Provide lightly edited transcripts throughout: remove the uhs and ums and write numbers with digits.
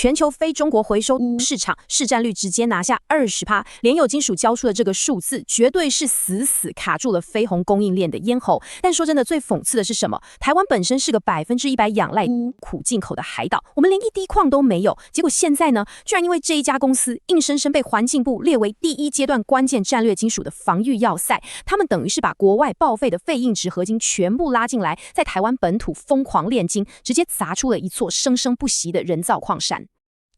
全球非中国回收市场市占率直接拿下20%，联友金属交出的这个数字，绝对是死死卡住了飞鸿供应链的咽喉。但说真的，最讽刺的是什么？台湾本身是个100%仰赖苦进口的海岛，我们连一滴矿都没有。结果现在呢，居然因为这一家公司硬生生被环境部列为第一阶段关键战略金属的防御要塞，他们等于是把国外报废的废硬质合金全部拉进来，在台湾本土疯狂炼金，直接砸出了一座生生不息的人造矿山。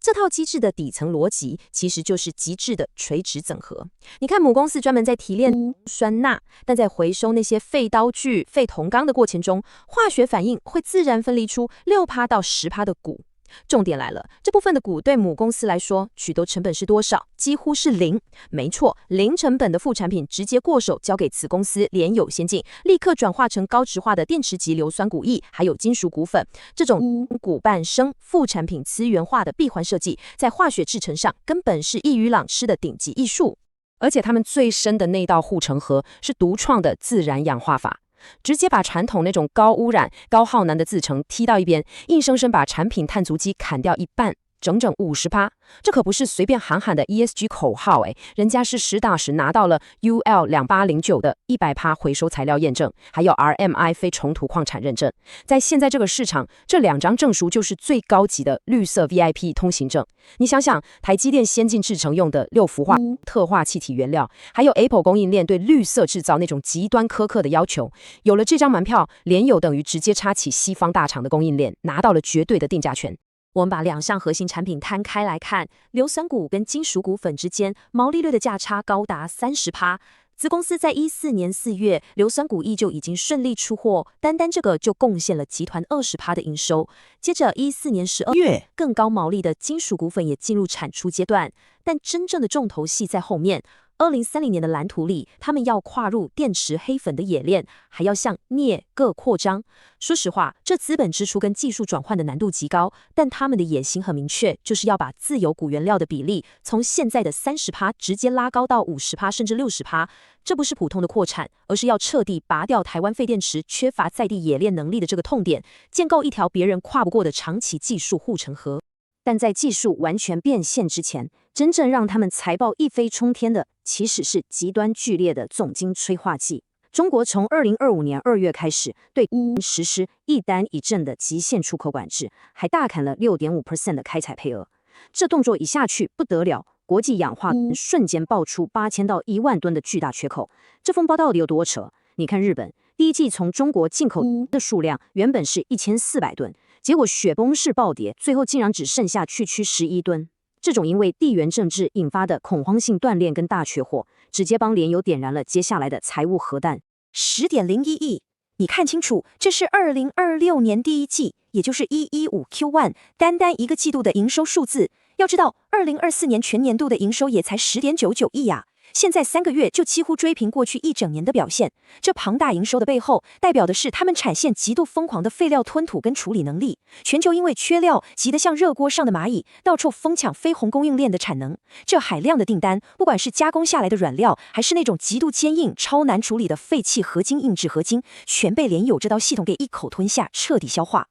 这套机制的底层逻辑其实就是极致的垂直整合。你看，母公司专门在提炼酸钠，但在回收那些废刀具、废铜钢的过程中，化学反应会自然分离出6%到10%的钴。重点来了，这部分的钴对母公司来说，取得成本是多少？几乎是0。没错，零成本的副产品直接过手交给子公司联友先进，立刻转化成高质化的电池级硫酸钴液，还有金属钴粉。这种钴半生副产品资源化的闭环设计，在化学制程上根本是一鱼朗吃的顶级艺术。而且他们最深的那道护城河是独创的自然氧化法。直接把传统那种高污染、高耗能的制程踢到一边，硬生生把产品碳足迹砍掉一半，整整50%。这可不是随便喊喊的 ESG 口号人家是实打实拿到了 UL2809 的100%回收材料验证，还有 RMI 非重土矿产认证。在现在这个市场，这2张证书就是最高级的绿色 VIP 通行证。你想想，台积电先进制程用的6氟化特化气体原料，还有 Apple 供应链对绿色制造那种极端苛刻的要求，有了这张门票，联友等于直接插起西方大厂的供应链，拿到了绝对的定价权。我们把2项核心产品摊开来看，硫酸钴跟金属钴粉之间毛利率的价差高达30%。子公司在14年4月，硫酸钴液就已经顺利出货，单这个就贡献了集团20%的营收。接着14年12月，更高毛利的金属钴粉也进入产出阶段，但真正的重头戏在后面。2030年的蓝图里，他们要跨入电池黑粉的冶炼，还要向镍各扩张。说实话，这资本支出跟技术转换的难度极高，但他们的野心很明确，就是要把自有钴原料的比例从现在的30%直接拉高到50%甚至60%。这不是普通的扩产，而是要彻底拔掉台湾废电池缺乏在地冶炼能力的这个痛点，建构一条别人跨不过的长期技术护城河。但在技术完全变现之前，真正让他们财报一飞冲天的，其实是极端剧烈的总经催化剂。中国从2025年2月开始对实施一单一证的极限出口管制，还大砍了 6.5% 的开采配额。这动作一下去不得了，国际氧化瞬间爆出8000到1万吨的巨大缺口。这风暴到底有多扯？你看日本第一季从中国进口的数量原本是1400吨，结果雪崩式暴跌，最后竟然只剩下区11吨。这种因为地缘政治引发的恐慌性断链跟大缺货，直接帮联友点燃了接下来的财务核弹。10.01亿，你看清楚，这是2026年第一季，也就是115 Q1，单一个季度的营收数字。要知道，2024年全年度的营收也才10.99亿呀。现在3个月就几乎追平过去一整年的表现，这庞大营收的背后，代表的是他们产线极度疯狂的废料吞吐跟处理能力。全球因为缺料，急得像热锅上的蚂蚁，到处疯抢飞鸿供应链的产能。这海量的订单，不管是加工下来的软料，还是那种极度坚硬、超难处理的废弃合金硬质合金，全被联友这道系统给一口吞下，彻底消化。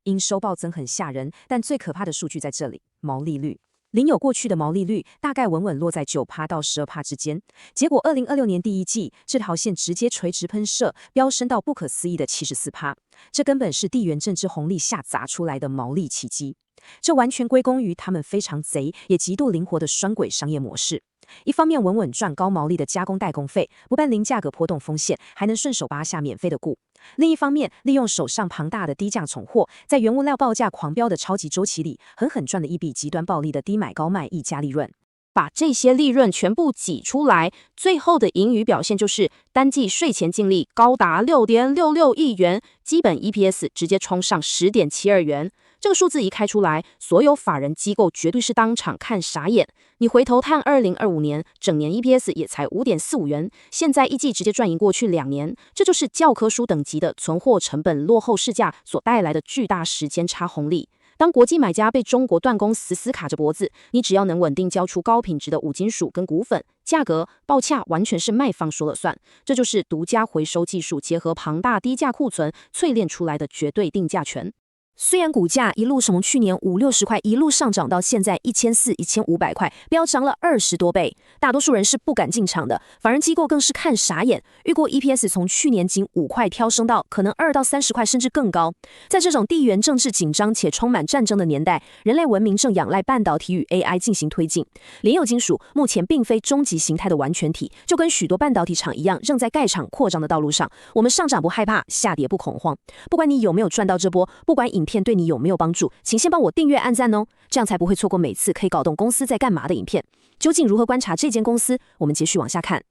营收暴增很吓人，但最可怕的数据在这里，毛利率。联友过去的毛利率大概稳稳落在9%到12%之间，结果2026年第一季这条线直接垂直喷射，飙升到不可思议的74%，这根本是地缘政治红利下砸出来的毛利奇迹。这完全归功于他们非常贼也极度灵活的双轨商业模式。一方面稳稳赚高毛利的加工代工费，不伴零价格波动风险，还能顺手扒下免费的股；另一方面，利用手上庞大的低价存货，在原物料报价狂飙的超级周期里，狠狠赚了一笔极端暴利的低买高卖溢价利润。把这些利润全部挤出来，最后的盈余表现就是单季税前净利高达 6.66 亿元，基本 EPS 直接冲上 10.72 元。这个数字一开出来，所有法人机构绝对是当场看傻眼。你回头看2025年整年 EPS 也才 5.45 元，现在一季直接赚赢过去2年，这就是教科书等级的存货成本落后市价所带来的巨大时间差红利。当国际买家被中国断供死死卡着脖子，你只要能稳定交出高品质的五金属跟钴粉，价格报价完全是卖方说了算。这就是独家回收技术结合庞大低价库存淬炼出来的绝对定价权。虽然股价一路从去年50-60块一路上涨到现在1400、1500块，飙涨了20多倍，大多数人是不敢进场的，法人机构更是看傻眼，预估 EPS 从去年仅5块挑升到可能2到30块甚至更高。在这种地缘政治紧张且充满战争的年代，人类文明正仰赖半导体与 AI 进行推进。联友金属目前并非终极形态的完全体，就跟许多半导体厂一样，正在盖厂扩张的道路上。我们上涨不害怕，下跌不恐慌。不管你有没有赚到这波，不管影片对你有没有帮助，请先帮我订阅按赞哦，这样才不会错过每次可以搞懂公司在干嘛的影片。究竟如何观察这间公司？我们继续往下看。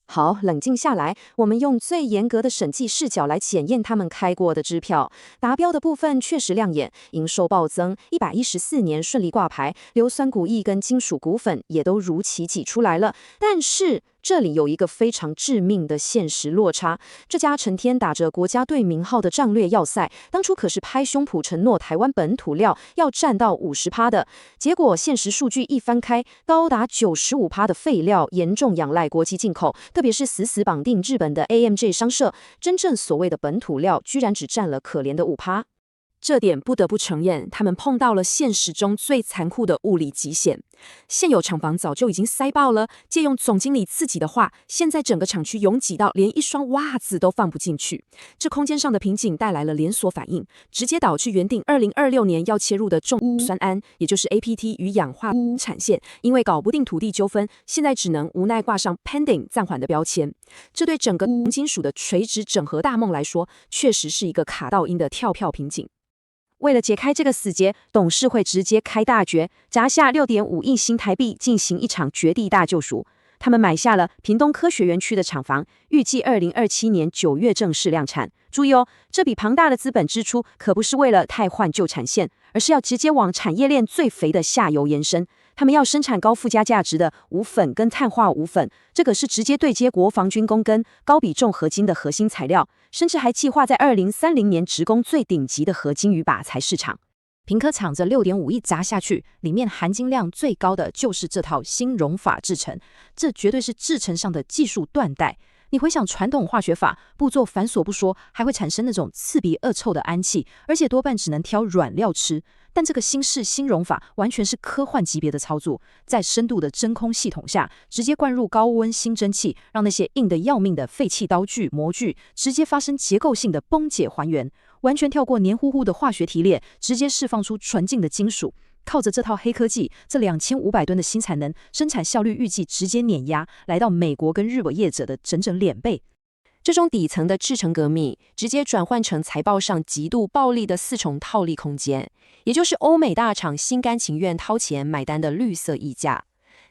好，冷静下来，我们用最严格的审计视角来检验他们开过的支票。达标的部分确实亮眼，营收暴增，114年顺利挂牌，硫酸钴液跟金属股粉也都如期挤出来了。但是这里有一个非常致命的现实落差，这家成天打着国家队名号的战略要塞，当初可是拍胸脯承诺台湾本土料要占到50%的，结果现实数据一翻开，高达95%的废料严重仰赖国际进口，特别是死绑定日本的 AMJ 商社，真正所谓的本土料居然只占了可怜的5%。这点不得不承认，他们碰到了现实中最残酷的物理极限。现有厂房早就已经塞爆了，借用总经理自己的话，现在整个厂区拥挤到连一双袜子都放不进去。这空间上的瓶颈带来了连锁反应，直接导致原定2026年要切入的重酸铵，也就是 APT 与氧化产线，因为搞不定土地纠纷，现在只能无奈挂上 pending 暂缓的标签。这对整个金属的垂直整合大梦来说，确实是一个卡到阴的跳票瓶颈。为了解开这个死结，董事会直接开大决，砸下6.5亿新台币进行一场绝地大救赎。他们买下了屏东科学园区的厂房，预计2027年9月正式量产。注意哦，这笔庞大的资本支出可不是为了汰换旧产线，而是要直接往产业链最肥的下游延伸。他们要生产高附加价值的钨粉跟碳化钨粉，这个是直接对接国防军工跟高比重合金的核心材料，甚至还计划在2030年直攻最顶级的合金与靶材市场。屏科厂这6.5亿砸下去，里面含金量最高的就是这套新熔法制程，这绝对是制程上的技术断代。你回想传统化学法，步骤繁琐不说，还会产生那种刺鼻恶臭的氨气，而且多半只能挑软料吃。但这个新式新熔法完全是科幻级别的操作，在深度的真空系统下，直接灌入高温新蒸汽，让那些硬得要命的废弃刀具、模具直接发生结构性的崩解还原，完全跳过黏糊糊的化学提炼，直接释放出纯净的金属。靠着这套黑科技，这2500吨的新产能，生产效率预计直接碾压，来到美国跟日本业者的整整2倍。这种底层的制程革命，直接转换成财报上极度暴利的4重套利空间，也就是欧美大厂心甘情愿掏钱买单的绿色溢价。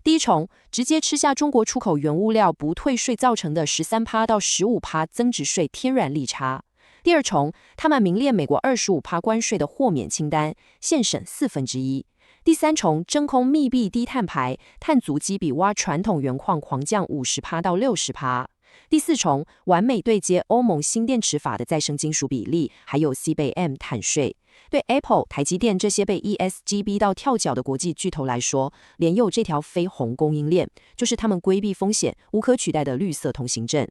第一重，直接吃下中国出口原物料不退税造成的13%到15%增值税天然利差。第二重，他们名列美国25%关税的豁免清单，现省1/4。第三重，真空密闭低碳排，碳足迹比挖传统原矿狂降50%到60%。第四重，完美对接欧盟新电池法的再生金属比例，还有 CBAM 碳税。对 Apple、台积电这些被 ESG 逼到跳脚的国际巨头来说，联友这条绯红供应链，就是他们规避风险、无可取代的绿色通行证。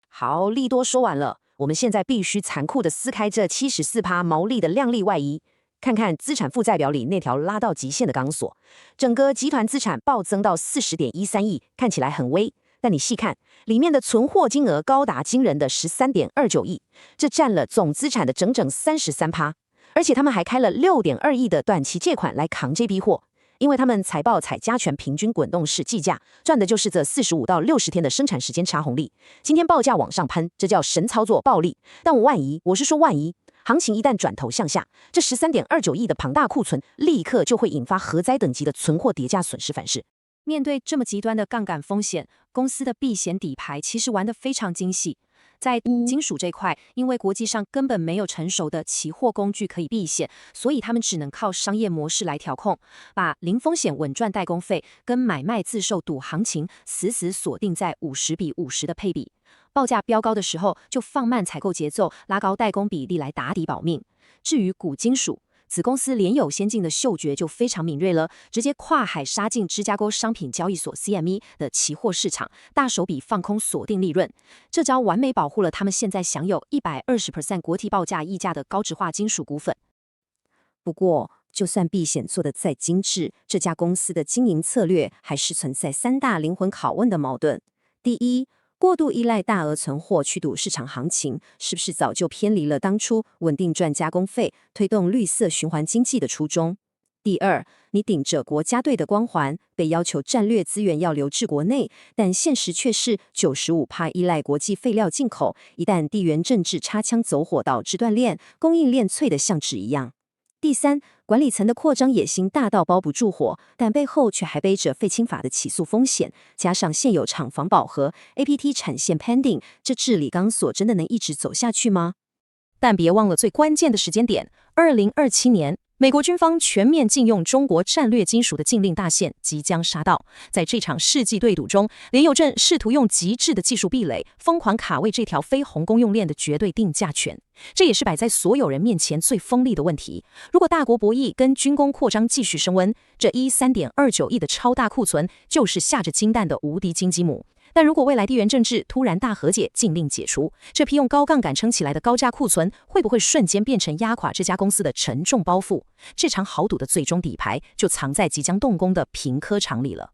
好，利多说完了，我们现在必须残酷地撕开这74%毛利的亮丽外衣，看看资产负债表里那条拉到极限的钢索。整个集团资产暴增到40.13亿，看起来很微，但你细看，里面的存货金额高达惊人的13.29亿，这占了总资产的整整33%。而且他们还开了6.2亿的短期借款来扛这批货，因为他们财报采加权平均滚动式计价，赚的就是这45到60天的生产时间差红利。今天报价往上喷，这叫神操作暴利。但我是说万一，行情一旦转头向下，这13.29亿的庞大库存立刻就会引发核灾等级的存货叠加损失反噬。面对这么极端的杠杆风险，公司的避险底牌其实玩得非常精细。在金属这块，因为国际上根本没有成熟的期货工具可以避险，所以他们只能靠商业模式来调控，把零风险稳赚代工费跟买卖自售赌行情死死锁定在50:50的配比。报价飙高的时候，就放慢采购节奏，拉高代工比例来打底保命。至于钴金属，子公司联友先进的嗅觉就非常敏锐了，直接跨海杀进芝加哥商品交易所 CME 的期货市场，大手笔放空锁定利润。这招完美保护了他们现在享有120% 国体报价溢价的高值化金属股份。不过，就算避险做得再精致，这家公司的经营策略还是存在3大灵魂拷问的矛盾。第一，过度依赖大额存货去赌市场行情，是不是早就偏离了当初稳定赚加工费、推动绿色循环经济的初衷？第二，你顶着国家队的光环，被要求战略资源要留至国内，但现实却是95%依赖国际废料进口，一旦地缘政治擦枪走火导致断链，供应链脆得像纸一样。第三，管理层的扩张野心大到包不住火，但背后却还背着废清法的起诉风险，加上现有厂房饱和、APT 产线 pending， 这治理钢索真的能一直走下去吗？但别忘了最关键的时间点，2027年。美国军方全面禁用中国战略金属的禁令大限即将杀到，在这场世纪对赌中，联友正试图用极致的技术壁垒，疯狂卡位这条非红供用链的绝对定价权。这也是摆在所有人面前最锋利的问题。如果大国博弈跟军工扩张继续升温，这3.29亿的超大库存就是下着金蛋的无敌金鸡母。但如果未来地缘政治突然大和解，禁令解除，这批用高杠杆撑起来的高价库存，会不会瞬间变成压垮这家公司的沉重包袱？这场豪赌的最终底牌就藏在即将动工的屏科厂里了。